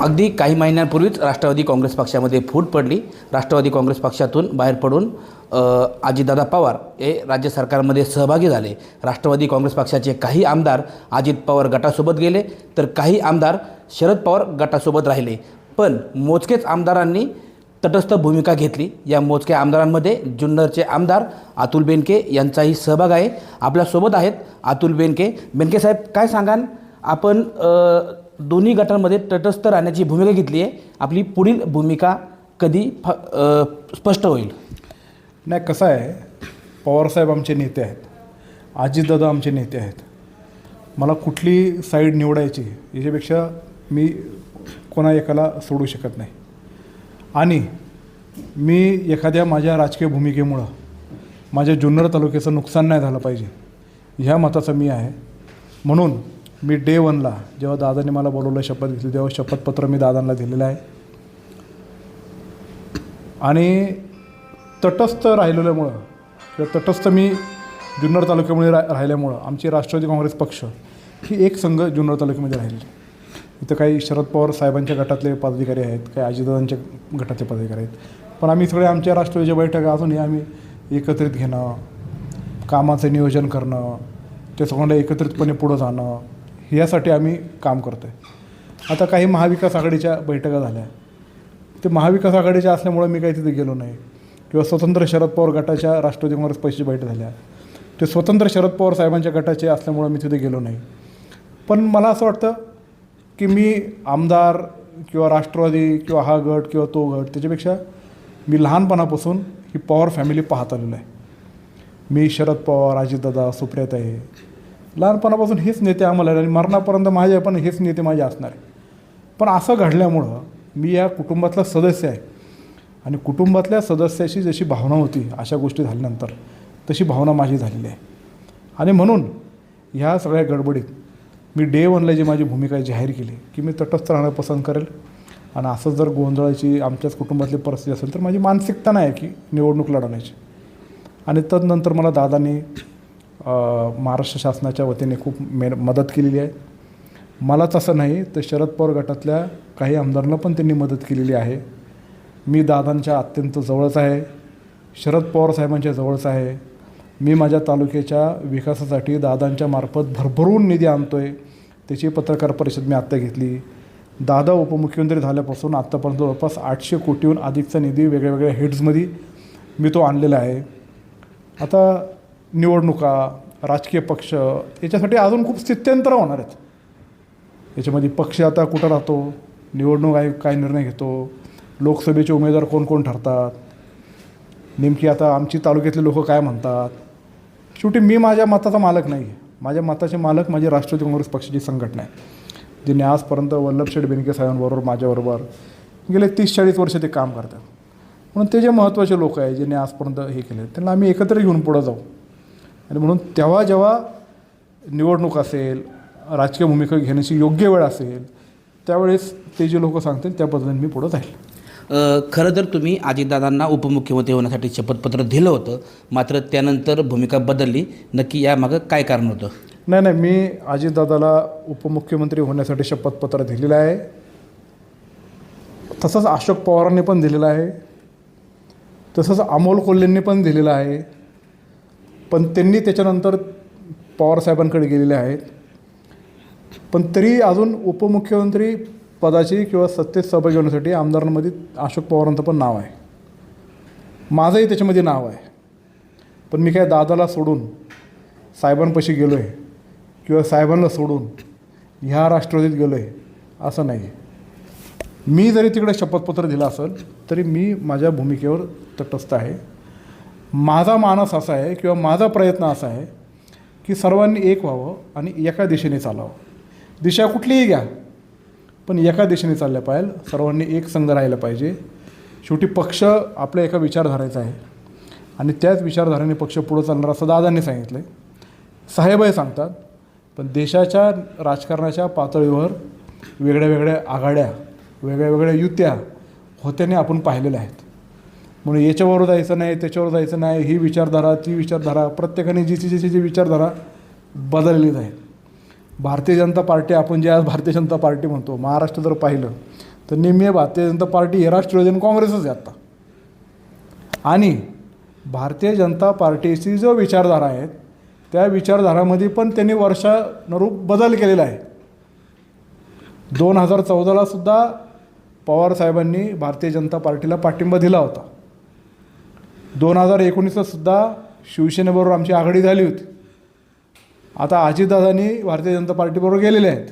अगदी काही महिन्यांपूर्वीच राष्ट्रवादी काँग्रेस पक्षामध्ये फूट पडली. राष्ट्रवादी काँग्रेस पक्षातून बाहेर पडून अजितदादा पवार हे राज्य सरकारमध्ये सहभागी झाले. राष्ट्रवादी काँग्रेस पक्षाचे काही आमदार अजित पवार गटासोबत गेले, तर काही आमदार शरद पवार गटासोबत राहिले. पण मोजकेच आमदारांनी तटस्थ भूमिका घेतली. या मोजक्या आमदारांमध्ये जुन्नरचे आमदार अतुल बेनके यांचाही सहभाग आहे. आपल्यासोबत आहेत अतुल बेनके. बेनके साहेब, काय सांगाल, आपण दोन्ही गटांमध्ये तटस्थ राहण्याची भूमिका घेतली आहे. आपली पुढील भूमिका कधी स्पष्ट होईल? नाही, कसं आहे, पवारसाहेब आमचे नेते आहेत, अजितदादा आमचे नेते आहेत. मला कुठली साईड निवडायची याच्यापेक्षा मी कोणा एकाला सोडू शकत नाही. आणि मी एखाद्या माझ्या राजकीय भूमिकेमुळं माझ्या जुन्नर तालुक्याचं नुकसान नाही झालं पाहिजे ह्या मताचा मी आहे. म्हणून मी डे 1ला जेव्हा दादांनी मला बोलवलं, शपथ घेतली, तेव्हा शपथपत्र मी दादांना दिलेलं आहे. आणि तटस्थ राहिलेल्यामुळं किंवा तटस्थ मी जुन्नर तालुक्यामध्ये राहिल्यामुळं आमची राष्ट्रवादी काँग्रेस पक्ष ही एक संघ जुन्नर तालुक्यामध्ये राहिली. इथं काही शरद पवार साहेबांच्या गटातले पदाधिकारी आहेत, काही अजितदादांच्या गटातले पदाधिकारी आहेत. पण आम्ही सगळे आमच्या राष्ट्रवादीच्या बैठका अजूनही आम्ही एकत्रित घेणं, कामाचं नियोजन करणं, ते सगळ्यांना एकत्रितपणे पुढं जाणं, ह्यासाठी आम्ही काम करतो आहे. आता काही महाविकास आघाडीच्या बैठका झाल्या, ते महाविकास आघाडीच्या असल्यामुळं मी काही तिथे गेलो नाही. किंवा स्वतंत्र शरद पवार गटाच्या राष्ट्रवादी काँग्रेस पक्षाची बैठक झाल्या, ते स्वतंत्र शरद पवार साहेबांच्या गटाचे असल्यामुळं मी तिथे गेलो नाही. पण मला असं वाटतं की मी आमदार किंवा राष्ट्रवादी किंवा हा गट किंवा तो गट, त्याच्यापेक्षा मी लहानपणापासून ही पवार फॅमिली पाहत आलेलो आहे. मी शरद पवार, अजितदादा, सुप्रियाताई, लहानपणापासून हेच नेते आम्हाला आणि मरणापर्यंत माझे पण हेच नेते माझे असणार आहे. पण असं घडल्यामुळं मी या कुटुंबातला सदस्य आहे आणि कुटुंबातल्या सदस्याची जशी भावना होती अशा गोष्टी झाल्यानंतर तशी भावना माझी झालेली आहे. आणि म्हणून ह्या सगळ्या गडबडीत मी डे 1ला जी माझी भूमिका जाहीर केली की मी तटस्थ राहणं पसंत करेल. आणि असंच जर गोंधळाची आमच्याच कुटुंबातली परिस्थिती असेल तर माझी मानसिकता नाही की निवडणूक लढवण्याची. आणि तदनंतर मला दादांनी महाराष्ट्र शासनाच्या वतीने खूप मदत केलेली आहे. मलाच असं नाही तर शरद पवार गटातल्या काही आमदारांना पण त्यांनी मदत केलेली आहे. मी दादांच्या अत्यंत जवळच आहे, शरद पवार साहेबांच्या जवळच आहे. मी माझ्या तालुक्याच्या विकासासाठी दादांच्या मार्फत भरभरून निधी आणतो आहे. त्याची पत्रकार परिषद मी आत्ता घेतली. दादा उपमुख्यमंत्री झाल्यापासून आत्तापर्यंत जवळपास 800 कोटीहून अधिकचा निधी वेगळ्या वेगळ्या हेड्समध्ये मी तो आणलेला आहे. आता निवडणुका, राजकीय पक्ष याच्यासाठी अजून खूप स्थित्यंतरं होणार आहेत. याच्यामध्ये पक्ष आता कुठं राहतो, निवडणूक आयोग काय निर्णय घेतो, लोकसभेचे उमेदवार कोण कोण ठरतात, नेमकी आता आमची तालुक्यातले लोक काय म्हणतात. शेवटी मी माझ्या मताचा मालक नाही आहे. माझ्या मताचे मालक माझी राष्ट्रवादी काँग्रेस पक्षाची संघटना आहे, ज्यांनी आजपर्यंत वल्लभशेठ बेनके साहेबांबरोबर माझ्याबरोबर गेले 30-40 वर्ष ते काम करतात. म्हणून ते जे महत्त्वाचे लोक आहेत ज्यांनी आजपर्यंत हे केले त्यांना आम्ही एकत्र घेऊन पुढं जाऊ. आणि म्हणून तेव्हा जेव्हा निवडणूक असेल, राजकीय भूमिका घेण्याची योग्य वेळ असेल, त्यावेळेस ते जे लोक सांगतील त्या पद्धतीने मी पुढं जाईल. खरं तर तुम्ही अजितदादांना उपमुख्यमंत्री होण्यासाठी शपथपत्र दिलं होतं, मात्र त्यानंतर भूमिका बदलली. नक्की यामागं काय कारण होतं? नाही, मी अजितदादाला उपमुख्यमंत्री होण्यासाठी शपथपत्र दिलेलं आहे. तसंच अशोक पवारांनी पण दिलेलं आहे, तसंच अमोल कोल्हेंनी पण दिलेलं आहे. पण त्यांनी त्याच्यानंतर पवारसाहेबांकडे गेलेले आहेत. पण तरी अजून उपमुख्यमंत्री पदाची किंवा सत्तेत सहभागी होण्यासाठी आमदारांमध्ये अशोक पवारांचं पण नाव आहे, माझंही त्याच्यामध्ये नाव आहे. पण मी काय दादाला सोडून साहेबांपाशी गेलो आहे किंवा साहेबांना सोडून ह्या राष्ट्रवादीत गेलो आहे असं नाही. मी जरी तिकडे शपथपत्र दिलं असेल तरी मी माझ्या भूमिकेवर तटस्थ आहे. माझा मानस असा आहे किंवा माझा प्रयत्न असा आहे की सर्वांनी एक व्हावं आणि एका दिशेने चालावं. दिशा कुठलीही घ्या पण एका दिशेने चालल्या पाहिजे, सर्वांनी एक संघ राहिला पाहिजे. शेवटी पक्ष आपल्या एका विचारधारेचा आहे आणि त्याच विचारधारेने पक्ष पुढं चालणार असं दादांनी सांगितलं आहे, साहेबही सांगतात. पण देशाच्या राजकारणाच्या पातळीवर वेगळ्या वेगळ्या आघाड्या, वेगळ्या वेगळ्या युत्या होत्याने आपण पाहिलेल्या आहेत. म्हणून याच्यावर जायचं नाही, त्याच्यावर जायचं नाही, ही विचारधारा ती विचारधारा, प्रत्येकाने जी विचारधारा बदललेली आहे. भारतीय जनता पार्टी, आपण जे आज भारतीय जनता पार्टी म्हणतो, महाराष्ट्र जर पाहिलं तर निम्मे भारतीय जनता पार्टी हे राष्ट्रवादी आणि काँग्रेसच आहे आत्ता. आणि भारतीय जनता पार्टीची जो विचारधारा आहेत त्या विचारधारामध्ये पण त्यांनी वर्षानुरूप बदल केलेला आहे. 2014ला सुद्धा पवारसाहेबांनी भारतीय जनता पार्टीला पाठिंबा दिला होता. 2019ला सुद्धा शिवसेनेबरोबर आमची आघाडी झाली होती. आता अजितदादांनी भारतीय जनता पार्टीबरोबर गेलेले आहेत.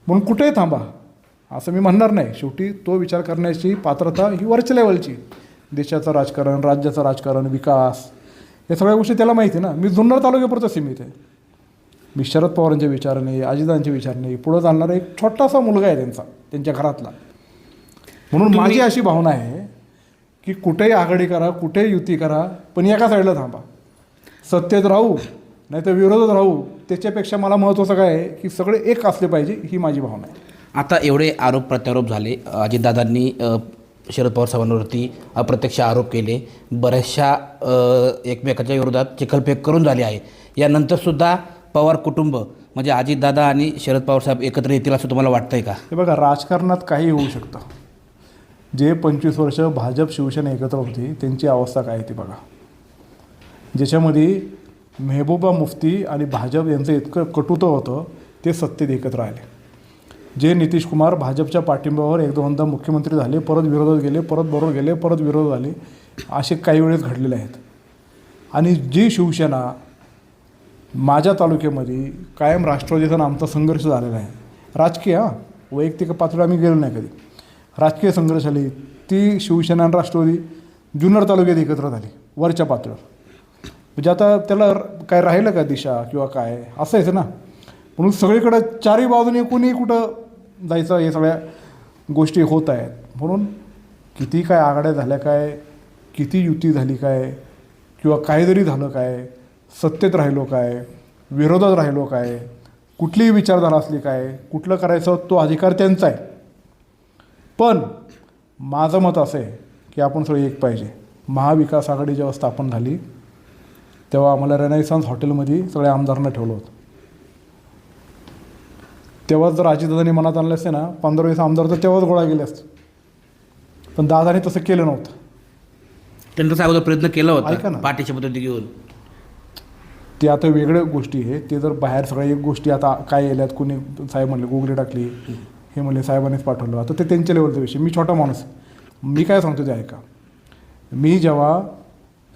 म्हणून कुठेही थांबा असं मी म्हणणार नाही. शेवटी तो विचार करण्याची पात्रता ही वरच्या लेवलची, देशाचं राजकारण, राज्याचं राजकारण, विकास, या सगळ्या गोष्टी त्याला माहिती आहे ना. मी जुन्नर तालुक्यापुरतं सीमित आहे. मी शरद पवारांचे विचार नाही, अजितदादांचे विचार नाही, पुढं चालणारा एक छोटासा मुलगा आहे त्यांच्या घरातला. म्हणून माझी अशी भावना आहे की कुठेही आघाडी करा, कुठेही युती करा, पण एका साईडला थांबा. सत्तेत राहू नाही तर विरोधात राहू, त्याच्यापेक्षा मला महत्त्वाचं काय आहे की सगळे एक असले पाहिजे, ही माझी भावना आहे. आता एवढे आरोप प्रत्यारोप झाले, अजितदादांनी शरद पवार साहेबांवरती अप्रत्यक्ष आरोप केले, बऱ्याचशा एकमेकाच्या विरोधात चिखलफेक करून झाली आहे. यानंतरसुद्धा पवार कुटुंब म्हणजे अजितदादा आणि शरद पवार साहेब एकत्र येतील असं तुम्हाला वाटतं आहे का? हे बघा, राजकारणात काही होऊ शकतं. जे 25 वर्ष भाजप शिवसेना एकत्र होती त्यांची अवस्था काय ती बघा. ज्याच्यामध्ये मेहबूबा मुफ्ती आणि भाजप यांचं इतकं कटुतं होतं ते सत्तेत एकत्र आले. जे नितीश कुमार भाजपच्या पाठिंब्यावर एक दोनदा मुख्यमंत्री झाले, परत विरोधात गेले, परत बरोबर गेले, परत विरोध झाले, असे काही वेळेस घडलेले आहेत. आणि जी शिवसेना माझ्या तालुक्यामध्ये कायम राष्ट्रवादीचा आमचा संघर्ष झालेला आहे. राजकीय वैयक्तिक पातळीवर आम्ही गेलो नाही कधी. राजकीय संघर्ष झाली ती शिवसेना आणि राष्ट्रवादी जुन्नर तालुक्यात एकत्र झाली वरच्या पातळीवर. म्हणजे आता त्याला काय राहिलं का दिशा किंवा काय असायचं ना. म्हणून सगळीकडं चारही बाजूने कोणी कुठं जायचं, हे सगळ्या गोष्टी होत आहेत. म्हणून किती काय आघाड्या झाल्या काय, किती युती झाली काय, किंवा काय जरी झालं काय, सत्तेत राहिलो काय, विरोधात राहिलो काय, कुठलीही विचारधारा असली काय, कुठलं करायचं तो अधिकार त्यांचा आहे. पण माझं मत असं आहे की आपण सगळे एक पाहिजे. महाविकास आघाडी जेव्हा स्थापन झाली तेव्हा आम्हाला रेनायसान्स हॉटेलमध्ये सगळ्या आमदारांना ठेवलं होतं. तेव्हाच जर अजितदादांनी मनात आणले असते ना 15-20 आमदार तर तेव्हाच गोळा गेले असते. पण दादाने तसं केलं नव्हतं. त्यांनी तसा अगोदर प्रयत्न केला ऐका होता ना. पाठीच्या पद्धती घेऊन. ते आता वेगळ्या गोष्टी आहे. ते जर बाहेर सगळ्या एक गोष्टी आता काय येल्यात, कोणी साहेब म्हणले गुगली टाकली, हे म्हणले साहेबांनीच पाठवलं, आता ते त्यांच्या लेवलचा विषय. मी छोटा माणूस, मी काय सांगतो ते ऐका. मी जेव्हा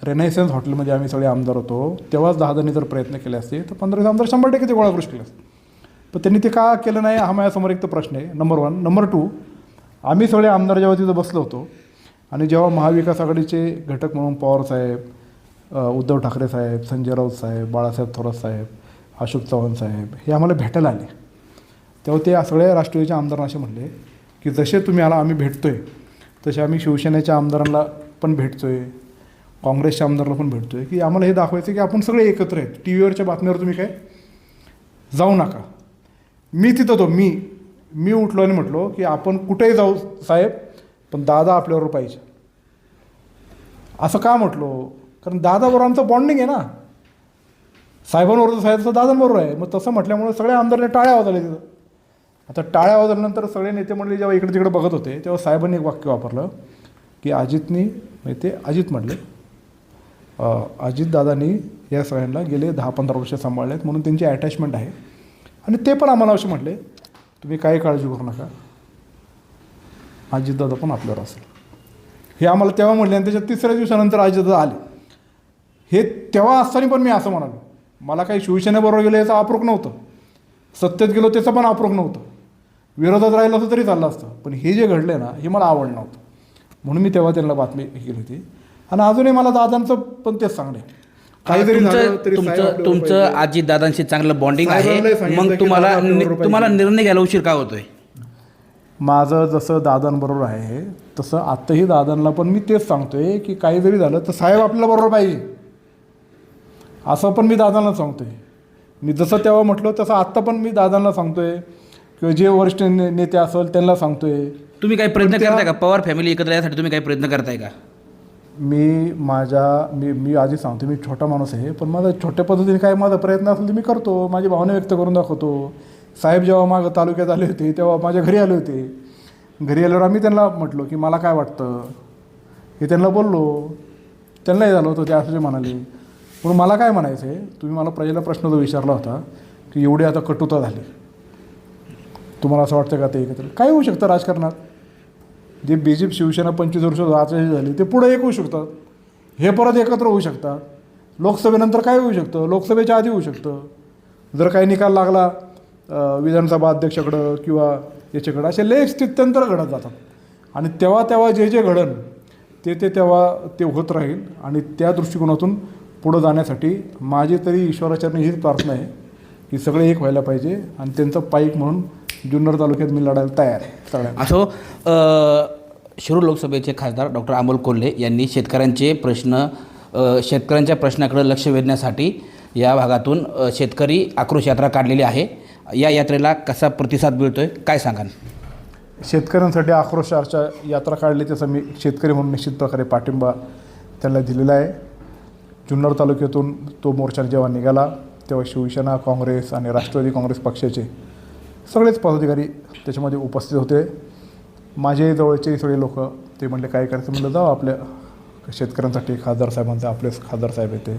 रेनायसन्स हॉटेलमध्ये आम्ही सगळे आमदार होतो तेव्हाच दादांनी जर प्रयत्न केले असते तर 15 आमदार 100% ते गोळा करू शकले असते. पण त्यांनी ते का केलं नाही हा माझ्यासमोर एक तर प्रश्न आहे. नंबर 1. नंबर 2, आम्ही सगळे आमदार जेव्हा तिथं बसलो होतो आणि जेव्हा महाविकास आघाडीचे घटक म्हणून पवारसाहेब, उद्धव ठाकरे साहेब, संजय राऊत साहेब, बाळासाहेब थोरात साहेब, अशोक चव्हाण साहेब हे आम्हाला भेटायला आले, तेव्हा ते सगळ्या राष्ट्रवादीच्या आमदारांना असे म्हणले की जसे तुम्ही आला आम्ही भेटतो आहे तसे आम्ही शिवसेनेच्या आमदारांना पण भेटतो आहे, काँग्रेसच्या आमदारांना पण भेटतो आहे, की आम्हाला हे दाखवायचं की आपण सगळे एकत्र आहेत. टी व्हीवरच्या बातमीवर तुम्ही काय जाऊ नका. मी तिथं होतो. मी उठलो आणि म्हटलो की आपण कुठेही जाऊ साहेब, पण दादा आपल्याबरोबर पाहिजे. असं का म्हटलो? कारण दादाबरोबर आमचं बॉन्डिंग आहे ना. साहेबांबरोबर साहेबचं दादांबरोबर आहे. मग तसं म्हटल्यामुळे सगळ्या आमदारांनी टाळ्या वाजवल्या तिथं. आता टाळ्या वाजवल्यानंतर सगळे नेते मंडळी जेव्हा इकडे तिकडे बघत होते तेव्हा साहेबांनी एक वाक्य वापरलं की अजितनी, म्हणजे ते अजित म्हटले, अजितदादांनी या सगळ्यांना गेले 10-15 वर्ष सांभाळले आहेत म्हणून त्यांची अटॅचमेंट आहे. आणि ते पण आम्हाला असे म्हटले तुम्ही काही काळजी करू नका, अजितदादा पण आपल्यावर असेल. हे आम्हाला तेव्हा म्हटले. आणि त्याच्या 3ऱ्या दिवसानंतर अजितदादा आले. हे तेव्हा असताना पण मी असं म्हणालो, मला काही शिवसेनेबरोबर गेलं याचं अप्रूप नव्हतं, सत्तेत गेलो त्याचं पण अप्रूप नव्हतं, विरोधात राहिलं असं तरी चाललं असतं, पण हे जे घडलं ना हे मला आवडलं नव्हतं. म्हणून मी तेव्हा त्यांना बातमी केली होती. आणि अजूनही मला दादांचं पण तेच सांगणे, काहीतरी झालं तरी तुमचं अजितदादांशी चांगलं बॉन्डिंग आहे, मग तुम्हाला निर्णय घ्यायला उशीर का होतोय? माझं जसं दादांबरोबर आहे तसं आत्ताही दादांना पण मी तेच सांगतोय की काही जरी झालं तर साहेब आपल्याला बरोबर पाहिजे, असं पण मी दादांना सांगतोय. मी जसं तेव्हा म्हटलं तसं आत्ता पण मी दादांना सांगतोय किंवा जे वरिष्ठ नेते असेल त्यांना सांगतोय. तुम्ही काही प्रयत्न करताय का पवार फॅमिली एकत्र यासाठी? तुम्ही काही प्रयत्न करताय का? मी आधी सांगतो, मी छोटा माणूस आहे, पण माझा छोट्या पद्धतीने काय माझा प्रयत्न असेल तर मी करतो, माझी भावना व्यक्त करून दाखवतो. साहेब जेव्हा मागं तालुक्यात आले होते तेव्हा माझ्या घरी आले होते, घरी आल्यावर आम्ही त्यांना म्हटलो की मला काय वाटतं हे त्यांना बोललो. त्यांनाही झालं होतं, ते असं जे म्हणाले. म्हणून मला काय म्हणायचं आहे, तुम्ही मला पहिला प्रश्न जो विचारला होता की एवढी आता कटुता झाली, तुम्हाला असं वाटतं का ते एकत्र काय होऊ शकतं राजकारणात? जे BJP शिवसेना 25 वर्ष आजही झाली ते पुढे एक होऊ शकतात, हे परत एकत्र होऊ शकतात. लोकसभेनंतर काय होऊ शकतं, लोकसभेच्या आधी होऊ शकतं. जर काही निकाल लागला विधानसभा अध्यक्षाकडं किंवा याच्याकडं, असे लय स्थित्यंतर घडत जातात. आणि तेव्हा तेव्हा जे घडन ते तेव्हा ते होत राहील. आणि त्या दृष्टिकोनातून पुढं जाण्यासाठी माझी तरी ईश्वराचरणी हीच प्रार्थना आहे की सगळे एक व्हायला पाहिजे. आणि त्यांचं पाईक म्हणून जुन्नर तालुक्यात मी लढायला तयार आहे सगळ्यांना. असो, शिरूर लोकसभेचे खासदार डॉक्टर अमोल कोल्हे यांनी शेतकऱ्यांच्या प्रश्नाकडे लक्ष वेधण्यासाठी या भागातून शेतकरी आक्रोश यात्रा काढलेली आहे. या यात्रेला कसा प्रतिसाद मिळतोय, काय सांगाल? शेतकऱ्यांसाठी आक्रोश यात्रा काढली, त्याचा मी शेतकरी म्हणून निश्चित प्रकारे पाठिंबा त्याला दिलेला आहे. जुन्नर तालुक्यातून तो मोर्चा जेव्हा निघाला तेव्हा शिवसेना, काँग्रेस आणि राष्ट्रवादी काँग्रेस पक्षाचे सगळेच पदाधिकारी त्याच्यामध्ये उपस्थित होते. माझे जवळचे सगळे लोक ते म्हणले काय करायचं, म्हणलं जाऊ आपल्या शेतकऱ्यांसाठी खासदार साहेबांचा, आपले खासदार साहेब येते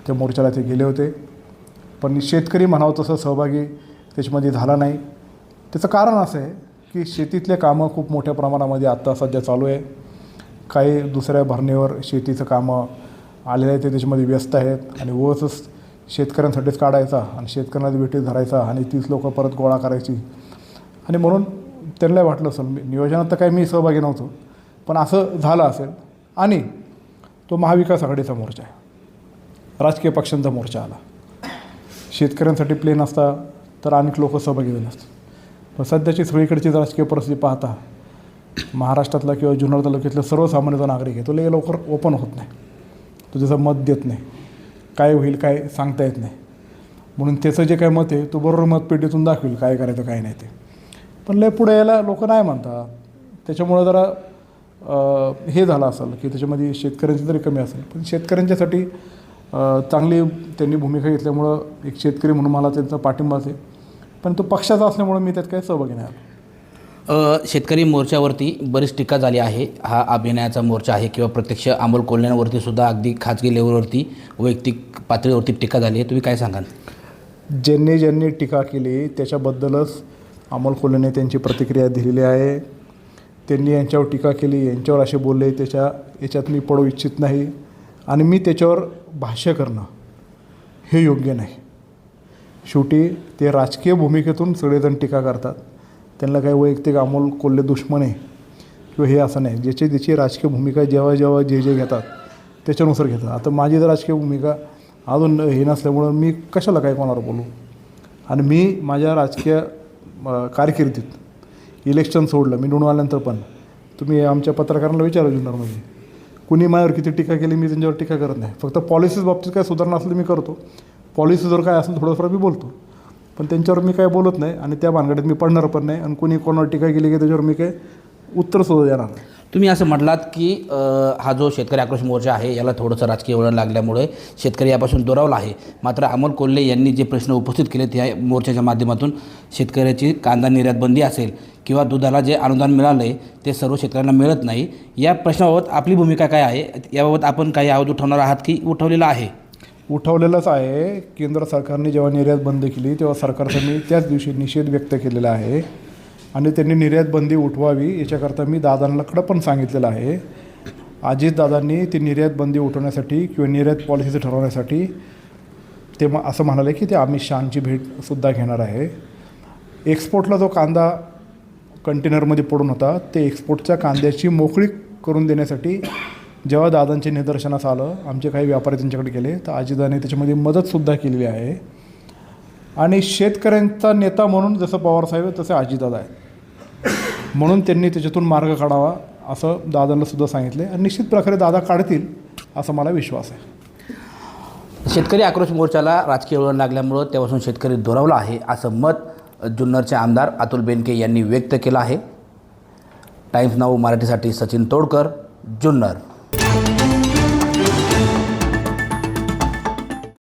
त्या मोर्चाला ते गेले होते. पण शेतकरी म्हणावं तसं सहभागी त्याच्यामध्ये झाला नाही. त्याचं कारण असं आहे की शेतीतले कामं खूप मोठ्या प्रमाणामध्ये आत्ता सध्या चालू आहे. काही दुसऱ्या भरणीवर शेतीचं कामं आलेलं आहे, ते त्याच्यामध्ये व्यस्त आहेत. आणि ओसच शेतकऱ्यांसाठीच काढायचा आणि शेतकऱ्यांना भेटीत धरायचा आणि 30 लोकं परत गोळा करायची. आणि म्हणून त्यांना वाटलं असेल, नियोजनात तर काही मी सहभागी नव्हतो, पण असं झालं असेल. आणि तो महाविकास आघाडीचा मोर्चा आहे, राजकीय पक्षांचा मोर्चा आला. शेतकऱ्यांसाठी प्लेन असता तर अनेक लोक सहभागी झाले असतात. पण सध्याची सगळीकडची राजकीय परिस्थिती पाहता महाराष्ट्रातला किंवा जुन्नर तालुक्यातला सर्वसामान्य जो नागरिक आहे तो लय लवकर ओपन होत नाही, तो त्याचं मत देत नाही. काय होईल काय सांगता येत नाही. म्हणून त्याचं जे काय मत आहे तो बरोबर मतपेटीतून दाखवेल काय करायचं काय नाही ते. पण लय पुढे यायला लोक नाही म्हणतात. त्याच्यामुळं जरा हे झालं असेल की त्याच्यामध्ये शेतकऱ्यांची तरी कमी असेल. पण शेतकऱ्यांच्यासाठी चांगली त्यांनी भूमिका घेतल्यामुळं एक शेतकरी म्हणून मला त्यांचा पाठिंबाच आहे. पण तो पक्षाचा असल्यामुळं मी त्यात काही सहभागी नाही आलो. शेतकरी मोर्चावरती बरीच टीका झाली आहे. हा अभिनयाचा मोर्चा आहे किंवा प्रत्यक्ष अमोल कोल्ह्यांवरती सुद्धा अगदी खाजगी लेवलवरती वैयक्तिक पातळीवरती टीका झाली आहे. तुम्ही काय सांगाल? ज्यांनी टीका केली त्याच्याबद्दलच अमोल कोल्हेने त्यांची प्रतिक्रिया दिलेली आहे. त्यांनी यांच्यावर टीका केली, यांच्यावर असे बोलले, याच्यात मी पडू इच्छित नाही. आणि मी त्याच्यावर भाष्य करणं हे योग्य नाही. शेवटी ते राजकीय भूमिकेतून सगळेजण टीका करतात. त्यांना काही वैयक्तिक अमोल कोल्हे दुश्मन आहे किंवा हे असं नाही. ज्याची राजकीय भूमिका जेव्हा जे घेतात त्याच्यानुसार घेतात. आता माझी जर राजकीय भूमिका अजून हे नसल्यामुळं मी कशाला काय कोणावर बोलू. आणि मी माझ्या राजकीय कारकिर्दीत इलेक्शन सोडलं, मी निवडून आल्यानंतर पण तुम्ही आमच्या पत्रकारांना विचारा जुन्नरमध्ये कुणी माझ्यावर किती टीका केली, मी त्यांच्यावर टीका करत नाही. फक्त पॉलिसीज बाबतीत काय सुधारणा असली मी करतो, पॉलिसी जर काय असेल थोडंफार मी बोलतो. पण त्यांच्यावर मी काय बोलत नाही आणि त्या भानगडीत मी पडणार पण नाही. आणि कोणी कोणावर टीका केली की त्याच्यावर मी काय उत्तरसुद्धा देणार नाही. तुम्ही असं म्हटलात की हा जो शेतकरी आक्रोश मोर्चा आहे याला थोडंसं राजकीय वळण लागल्यामुळे शेतकरी यापासून दुरावला आहे. मात्र अमोल कोल्हे यांनी जे प्रश्न उपस्थित केले त्या मोर्चाच्या माध्यमातून शेतकऱ्याची कांदा निर्यात बंदी असेल किंवा दुधाला जे अनुदान मिळालं आहे ते सर्व शेतकऱ्यांना मिळत नाही, या प्रश्नाबाबत आपली भूमिका काय आहे? याबाबत आपण काही आवाज उठवणार आहात की उठवलेला आहे? उठवलेलंच आहे. केंद्र सरकारने जेव्हा निर्यात बंद केली तेव्हा सरकारचा मी त्याच दिवशी निषेध व्यक्त केलेला आहे. आणि त्यांनी निर्यात बंदी उठवावी याच्याकरता मी दादांकडं पण सांगितलेलं आहे. अजितदादांनी ती निर्यात बंदी उठवण्यासाठी किंवा निर्यात पॉलिसीचं ठरवण्यासाठी ते असं म्हणाले की ते अमित शहांची भेटसुद्धा घेणार आहे. एक्सपोर्टला जो कांदा कंटेनरमध्ये पडून होता ते एक्सपोर्टच्या कांद्याची मोकळी करून देण्यासाठी जेव्हा दादांच्या निदर्शनास आलं, आमचे काही व्यापारी त्यांच्याकडे गेले तर अजितदादांनी त्याच्यामध्ये मदतसुद्धा केलेली आहे. आणि शेतकऱ्यांचा नेता म्हणून जसं पवारसाहेब आहे तसे अजितदादा आहे. म्हणून त्यांनी त्याच्यातून मार्ग काढावा असं दादांना सुद्धा सांगितले आणि निश्चित प्रकारे दादा काढतील असा मला विश्वास आहे. शेतकरी आक्रोश मोर्चाला राजकीय वळण लागल्यामुळं त्यापासून शेतकरी दुरावला आहे असं मत जुन्नरचे आमदार अतुल बेनके यांनी व्यक्त केलं आहे. टाइम्स नाऊ मराठीसाठी सचिन तोडकर, जुन्नर.